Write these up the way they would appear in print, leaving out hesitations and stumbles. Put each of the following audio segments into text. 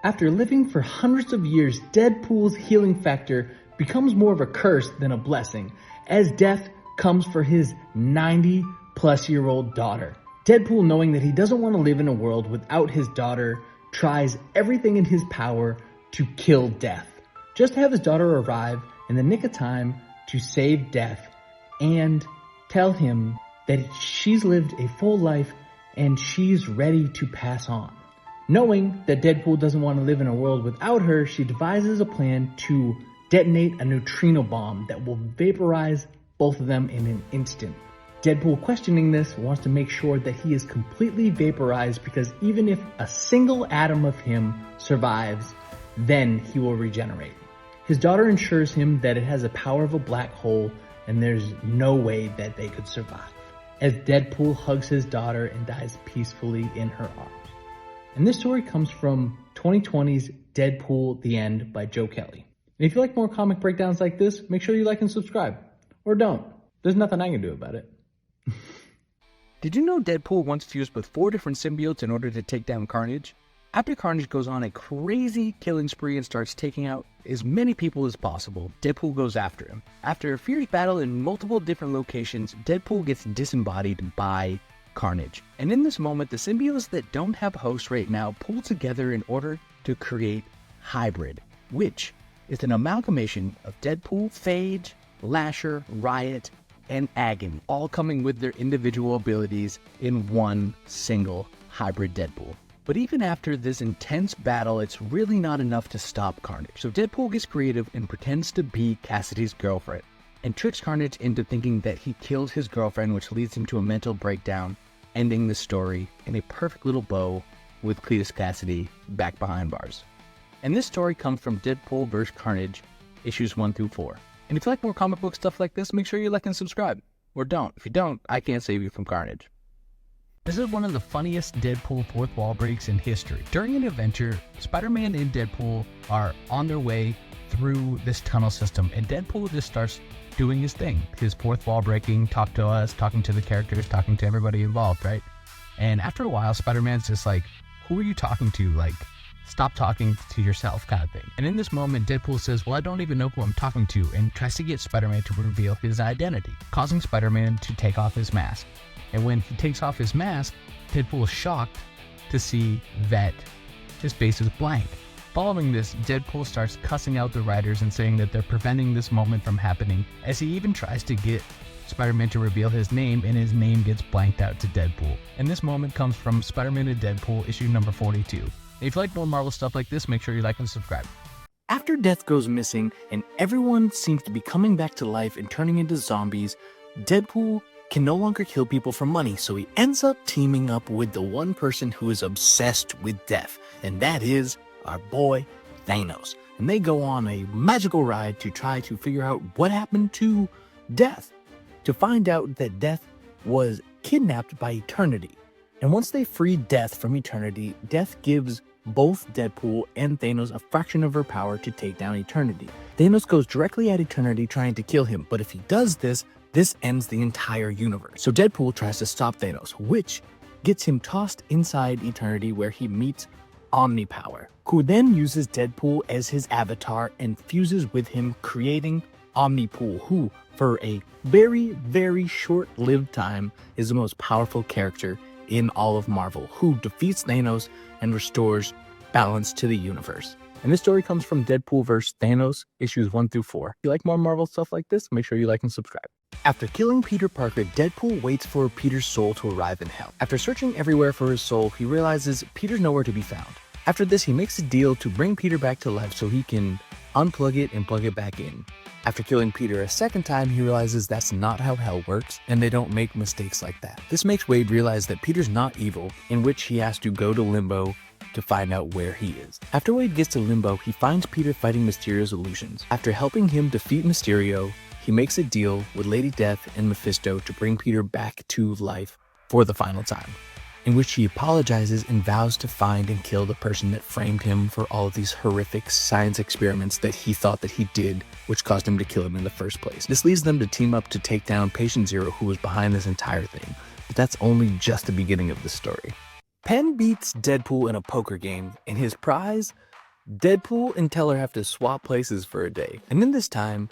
After living for hundreds of years, Deadpool's healing factor becomes more of a curse than a blessing, as death comes for his 90-plus-year-old daughter. Deadpool, knowing that he doesn't want to live in a world without his daughter, tries everything in his power to kill Death, just to have his daughter arrive in the nick of time to save Death and tell him that she's lived a full life and she's ready to pass on. Knowing that Deadpool doesn't want to live in a world without her, she devises a plan to detonate a neutrino bomb that will vaporize both of them in an instant. Deadpool, questioning this, wants to make sure that he is completely vaporized, because even if a single atom of him survives, then he will regenerate. His daughter assures him that it has the power of a black hole and there's no way that they could survive, as Deadpool hugs his daughter and dies peacefully in her arms. And this story comes from 2020's Deadpool The End by Joe Kelly. And if you like more comic breakdowns like this, make sure you like and subscribe. Or don't. There's nothing I can do about it. Did you know Deadpool once fused with 4 different symbiotes in order to take down Carnage? After Carnage goes on a crazy killing spree and starts taking out as many people as possible, Deadpool goes after him. After a fierce battle in multiple different locations, Deadpool gets disembodied by Carnage. And in this moment, the symbiotes that don't have hosts right now pull together in order to create Hybrid, which is an amalgamation of Deadpool, Phage, Lasher, Riot, and Agony, all coming with their individual abilities in one single Hybrid Deadpool. But even after this intense battle, it's really not enough to stop Carnage. So Deadpool gets creative and pretends to be Cassidy's girlfriend, and tricks Carnage into thinking that he killed his girlfriend, which leads him to a mental breakdown, ending the story in a perfect little bow with Cletus Cassidy back behind bars. And this story comes from Deadpool vs. Carnage, issues 1 through 4. And if you like more comic book stuff like this, make sure you like and subscribe. Or don't. If you don't, I can't save you from Carnage. This is one of the funniest Deadpool fourth wall breaks in history. During an adventure, Spider-Man and Deadpool are on their way through this tunnel system, and Deadpool just starts doing his thing. His fourth wall breaking, talk to us, talking to the characters, talking to everybody involved, right? And after a while, Spider-Man's just like, who are you talking to? Like, stop talking to yourself, kind of thing. And in this moment, Deadpool says, well, I don't even know who I'm talking to, and tries to get Spider-Man to reveal his identity, causing Spider-Man to take off his mask. And when he takes off his mask, Deadpool is shocked to see that his face is blank. Following this, Deadpool starts cussing out the writers and saying that they're preventing this moment from happening, as he even tries to get Spider-Man to reveal his name, and his name gets blanked out to Deadpool. And this moment comes from Spider-Man and Deadpool, issue number 42. If you like more Marvel stuff like this, make sure you like and subscribe. After Death goes missing and everyone seems to be coming back to life and turning into zombies, Deadpool can no longer kill people for money, so he ends up teaming up with the one person who is obsessed with death, and that is our boy Thanos. And they go on a magical ride to try to figure out what happened to Death, to find out that Death was kidnapped by Eternity. And once they free Death from Eternity, Death gives both Deadpool and Thanos a fraction of her power to take down Eternity. Thanos goes directly at Eternity trying to kill him, but if he does this, this ends the entire universe. So Deadpool tries to stop Thanos, which gets him tossed inside Eternity, where he meets Omnipower, who then uses Deadpool as his avatar and fuses with him, creating Omnipool, who, for a very, very short-lived time, is the most powerful character in all of Marvel, who defeats Thanos and restores balance to the universe. And this story comes from Deadpool vs. Thanos, issues 1 through 4. If you like more Marvel stuff like this, make sure you like and subscribe. After killing Peter Parker, Deadpool waits for Peter's soul to arrive in hell. After searching everywhere for his soul, he realizes Peter's nowhere to be found. After this, he makes a deal to bring Peter back to life so he can unplug it and plug it back in. After killing Peter a second time, he realizes that's not how hell works, and they don't make mistakes like that. This makes Wade realize that Peter's not evil, in which he has to go to Limbo to find out where he is. After Wade gets to Limbo, he finds Peter fighting Mysterio's illusions. After helping him defeat Mysterio, he makes a deal with Lady Death and Mephisto to bring Peter back to life for the final time, in which he apologizes and vows to find and kill the person that framed him for all of these horrific science experiments that he thought that he did, which caused him to kill him in the first place. This leads them to team up to take down Patient Zero, who was behind this entire thing. But that's only just the beginning of the story. Penn beats Deadpool in a poker game, and his prize Deadpool and Teller have to swap places for a day, and in this time,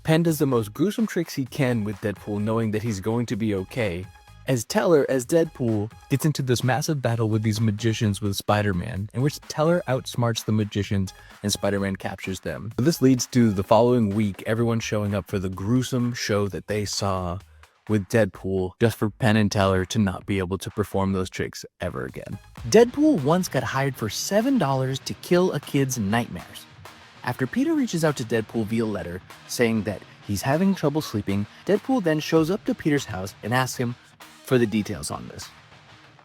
Penn does the most gruesome tricks he can with Deadpool, knowing that he's going to be okay, as Teller, as Deadpool, gets into this massive battle with these magicians with Spider-Man, in which Teller outsmarts the magicians and Spider-Man captures them. This leads to the following week, everyone showing up for the gruesome show that they saw with Deadpool, just for Penn and Teller to not be able to perform those tricks ever again. Deadpool once got hired for $7 to kill a kid's nightmares. After Peter reaches out to Deadpool via letter, saying that he's having trouble sleeping, Deadpool then shows up to Peter's house and asks him for the details on this.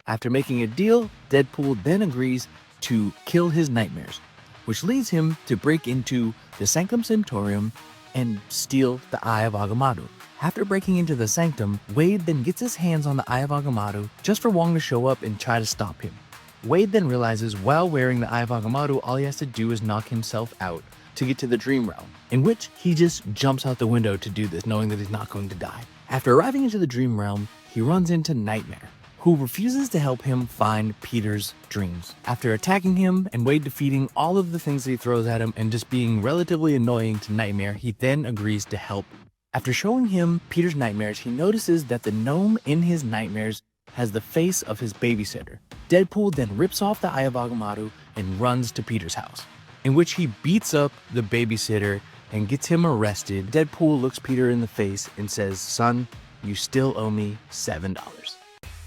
After making a deal, Deadpool then agrees to kill his nightmares, which leads him to break into the Sanctum Sanctorum and steal the Eye of Agamotto. After breaking into the Sanctum, Wade then gets his hands on the Eye of Agamotto just for Wong to show up and try to stop him. Wade then realizes while wearing the Eye of Agamotto, all he has to do is knock himself out to get to the Dream Realm, in which he just jumps out the window to do this, knowing that he's not going to die. After arriving into the Dream Realm, he runs into Nightmare, who refuses to help him find Peter's dreams. After attacking him and Wade defeating all of the things that he throws at him and just being relatively annoying to Nightmare, he then agrees to help. After showing him Peter's nightmares, he notices that the gnome in his nightmares has the face of his babysitter. Deadpool then rips off the Eye of Agamotto and runs to Peter's house, in which he beats up the babysitter and gets him arrested. Deadpool looks Peter in the face and says, "Son, you still owe me $7.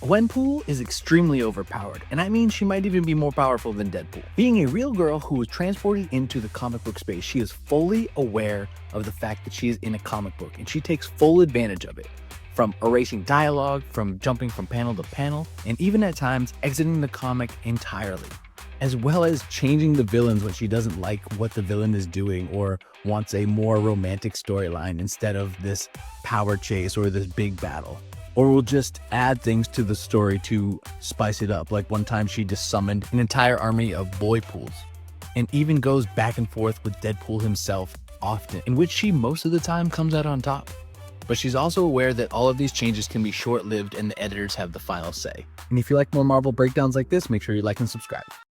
Gwenpool is extremely overpowered, and I mean she might even be more powerful than Deadpool. Being a real girl who was transported into the comic book space, she is fully aware of the fact that she is in a comic book, and she takes full advantage of it. From erasing dialogue, from jumping from panel to panel, and even at times exiting the comic entirely, as well as changing the villains when she doesn't like what the villain is doing or wants a more romantic storyline instead of this power chase or this big battle. Or will just add things to the story to spice it up. Like one time she just summoned an entire army of boy pools, and even goes back and forth with Deadpool himself often, in which she most of the time comes out on top. But she's also aware that all of these changes can be short-lived and the editors have the final say. And if you like more Marvel breakdowns like this, make sure you like and subscribe.